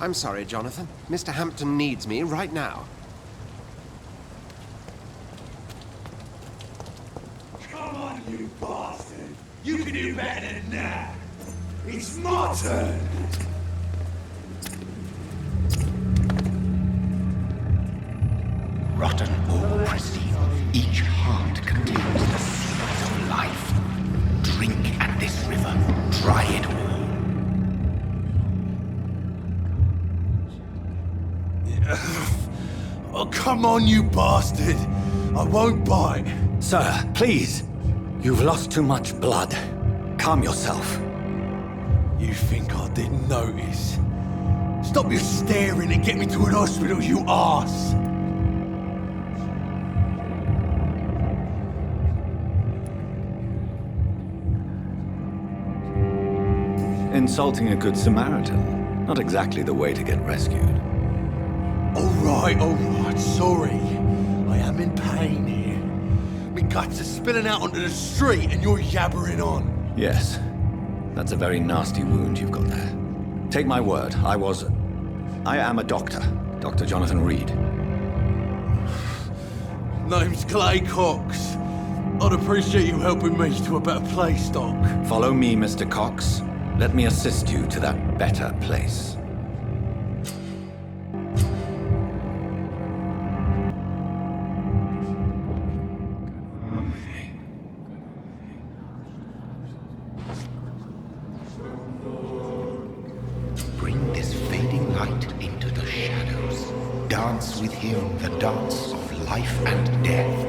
I'm sorry, Jonathan. Mr. Hampton needs me right now. Come on, you bastard! You can do better than that! It's my turn! Rotten or pristine, each heart contains the seeds of life. Drink at this river, try it all. Oh, come on, you bastard! I won't bite! Sir, please. You've lost too much blood. Calm yourself. You think I didn't notice? Stop your staring and get me to an hospital, you arse! Insulting a good Samaritan. Not exactly the way to get rescued. Alright, sorry. I am in pain here. Me guts are spilling out onto the street and you're yabbering on. Yes. That's a very nasty wound you've got there. Take my word, I am a doctor. Dr. Jonathan Reed. Name's Clay Cox. I'd appreciate you helping me to a better place, Doc. Follow me, Mr. Cox. Let me assist you to that better place. Bring this fading light into the shadows. Dance with him the dance of life and death.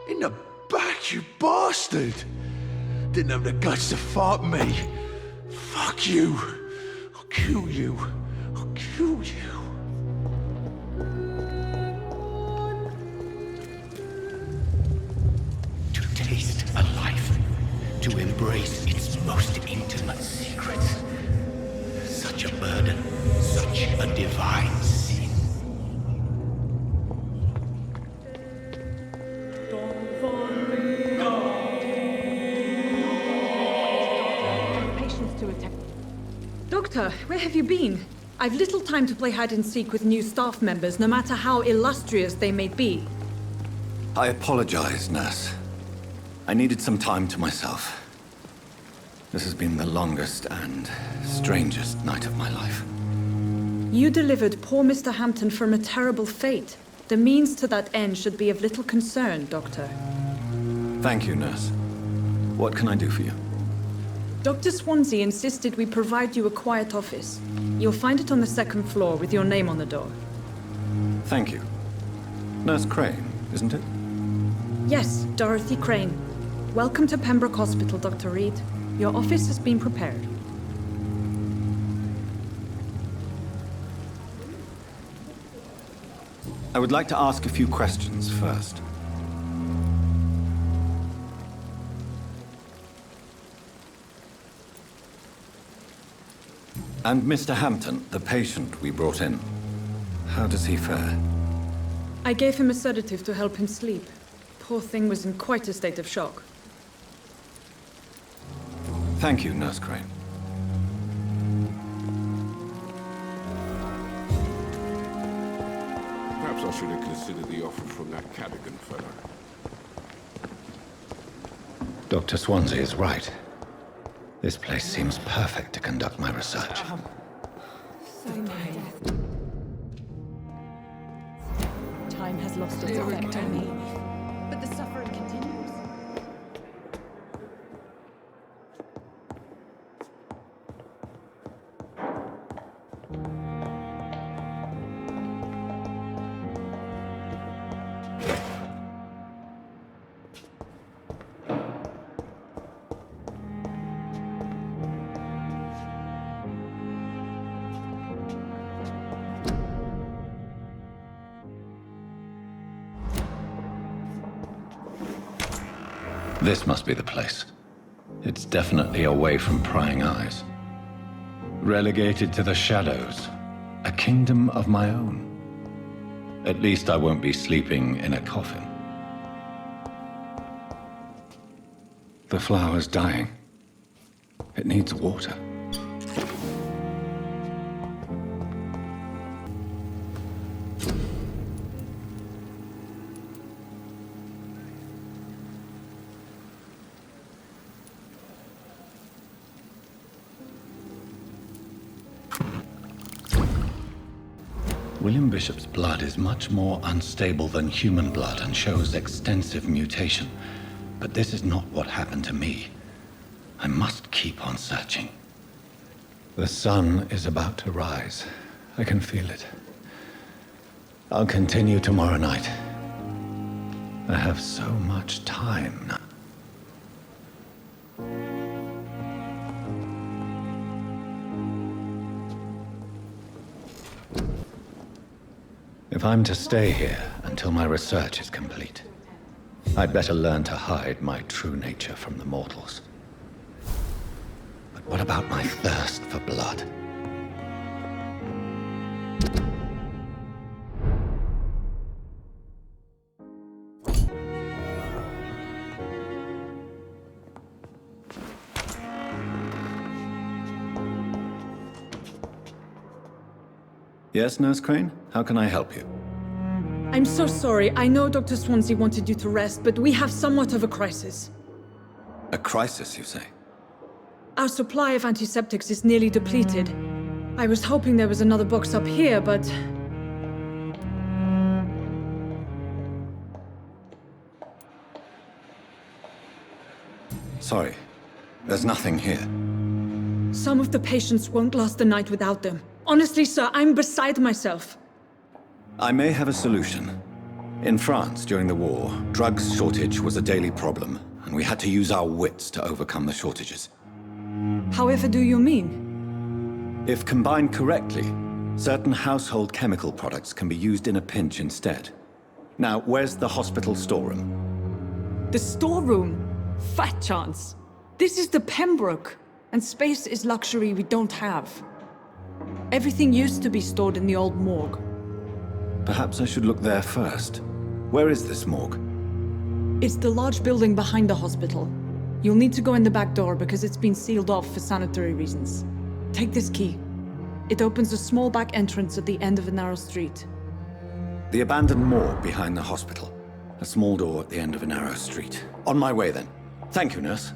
In the back, you bastard! Didn't have the guts to fight me. Fuck you. I'll kill you. I'll kill you. To taste a life, to embrace its most intimate secrets. Such a burden, such a divine sin. Patients to attend. Doctor, where have you been? I've little time to play hide and seek with new staff members, no matter how illustrious they may be. I apologize, nurse. I needed some time to myself. This has been the longest and strangest night of my life. You delivered poor Mr. Hampton from a terrible fate. The means to that end should be of little concern, Doctor. Thank you, nurse. What can I do for you? Dr. Swansea insisted we provide you a quiet office. You'll find it on the second floor with your name on the door. Thank you. Nurse Crane, isn't it? Yes, Dorothy Crane. Welcome to Pembroke Hospital, Dr. Reed. Your office has been prepared. I would like to ask a few questions first. And Mr. Hampton, the patient we brought in, how does he fare? I gave him a sedative to help him sleep. Poor thing was in quite a state of shock. Thank you, Nurse Crane. Perhaps I should have considered the offer from that Cadogan fellow. Dr. Swansea is right. This place seems perfect to conduct my research. Time has lost its effect on me. But the suffering continues. This must be the place. It's definitely away from prying eyes. Relegated to the shadows. A kingdom of my own. At least I won't be sleeping in a coffin. The flower's dying. It needs water. William Bishop's blood is much more unstable than human blood and shows extensive mutation. But this is not what happened to me. I must keep on searching. The sun is about to rise. I can feel it. I'll continue tomorrow night. I have so much time now. If I'm to stay here until my research is complete, I'd better learn to hide my true nature from the mortals. But what about my thirst for blood? Yes, Nurse Crane? How can I help you? I'm so sorry. I know Dr. Swansea wanted you to rest, but we have somewhat of a crisis. A crisis, you say? Our supply of antiseptics is nearly depleted. I was hoping there was another box up here, but... Sorry. There's nothing here. Some of the patients won't last the night without them. Honestly, sir, I'm beside myself. I may have a solution. In France, during the war, drugs shortage was a daily problem, and we had to use our wits to overcome the shortages. However do you mean? If combined correctly, certain household chemical products can be used in a pinch instead. Now, where's the hospital storeroom? The storeroom? Fat chance. This is the Pembroke, and space is luxury we don't have. Everything used to be stored in the old morgue. Perhaps I should look there first. Where is this morgue? It's the large building behind the hospital. You'll need to go in the back door because it's been sealed off for sanitary reasons. Take this key. It opens a small back entrance at the end of a narrow street. The abandoned morgue behind the hospital. A small door at the end of a narrow street. On my way then. Thank you, nurse.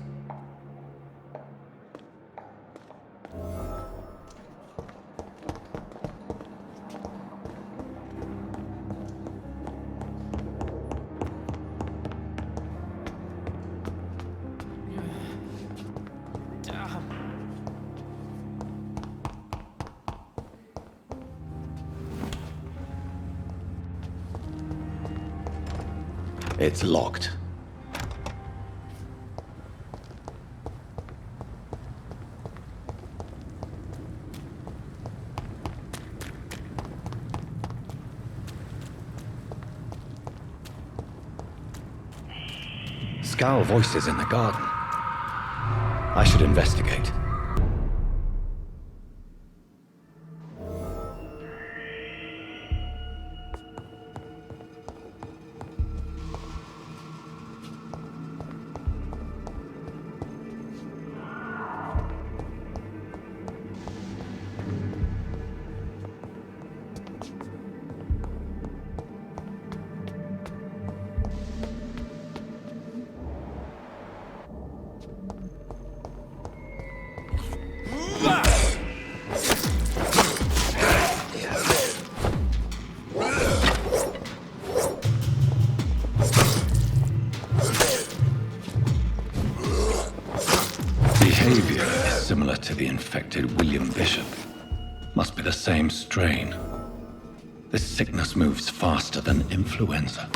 It's locked. Scowl voices in the garden. I should investigate. Behavior is similar to the infected William Bishop. Must be the same strain. This sickness moves faster than influenza.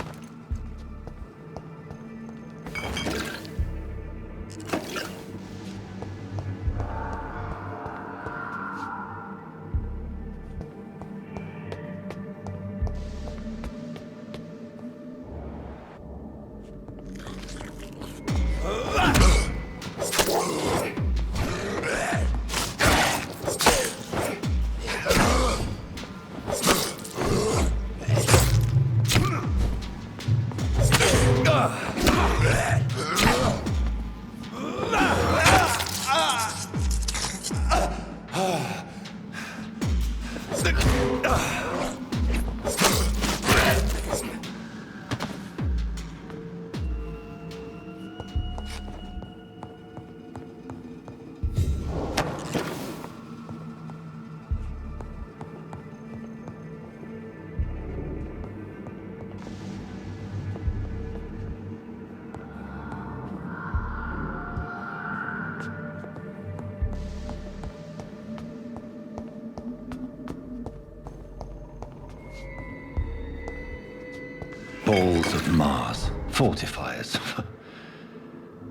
balls of Mars, fortifiers.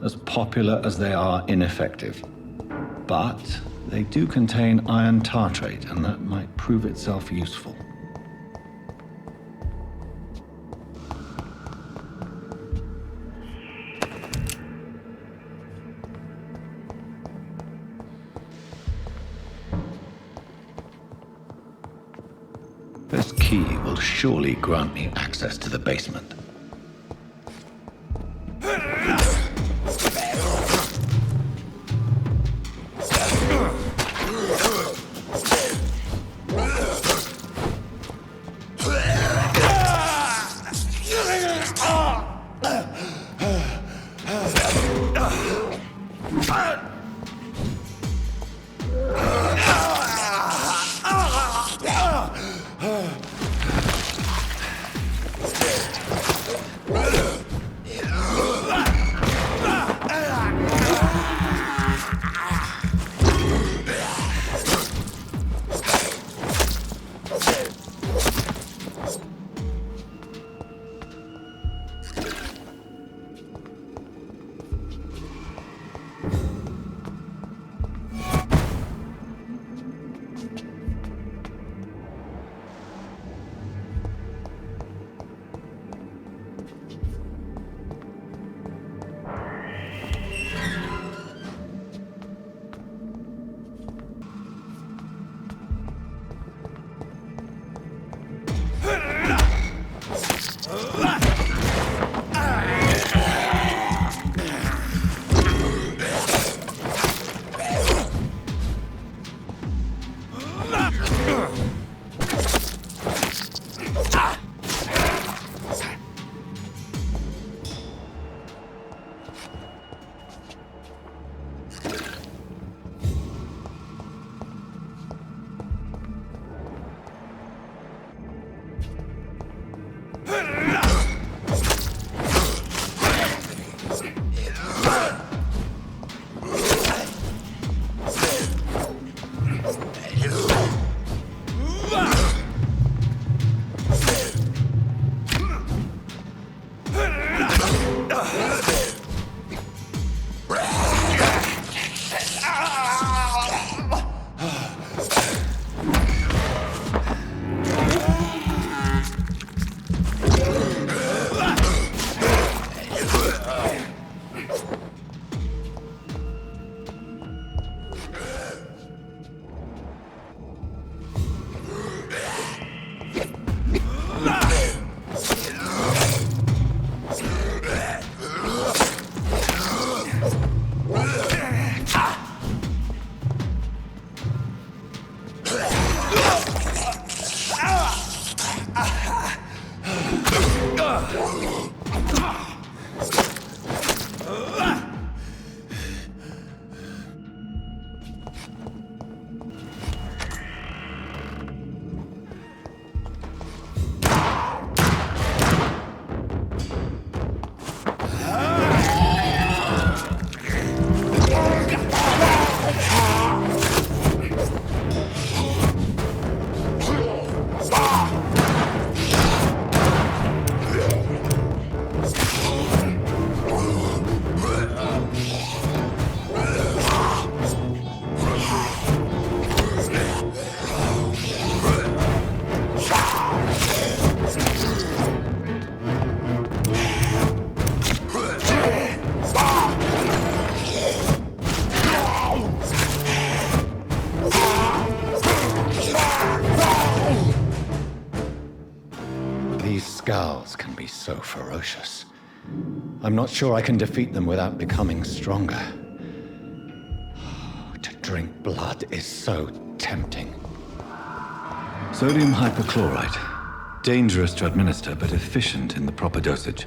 As popular as they are ineffective. But they do contain iron tartrate, and that might prove itself useful. This key will surely grant me access to the basement. Scowls can be so ferocious. I'm not sure I can defeat them without becoming stronger. To drink blood is so tempting. Sodium hypochlorite. Dangerous to administer, but efficient in the proper dosage.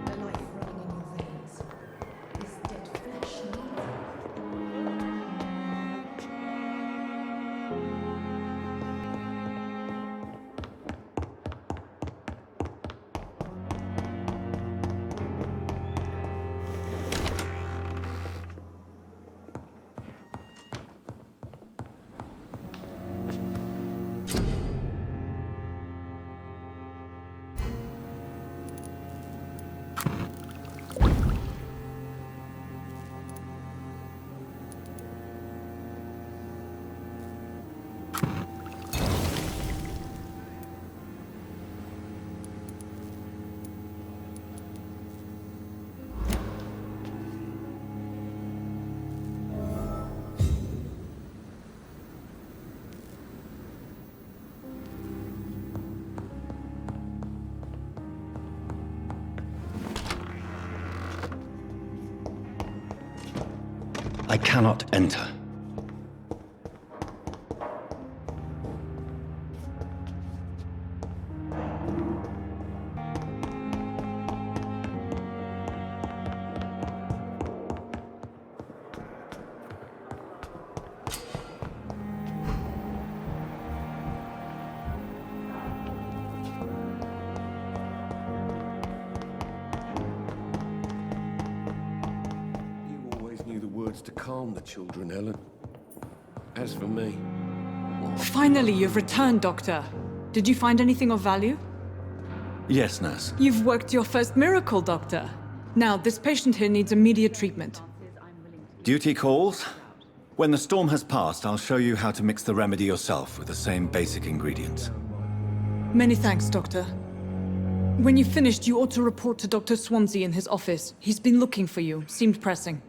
The life running in your veins. This dead flesh needs I cannot enter. You always knew the words to calm the children, Helen. As for me, Finally, you've returned, Doctor. Did you find anything of value? Yes, nurse. You've worked your first miracle, Doctor. Now, this patient here needs immediate treatment. Duty calls. When the storm has passed, I'll show you how to mix the remedy yourself with the same basic ingredients. Many thanks, Doctor. When you've finished, you ought to report to Dr. Swansea in his office. He's been looking for you. Seemed pressing.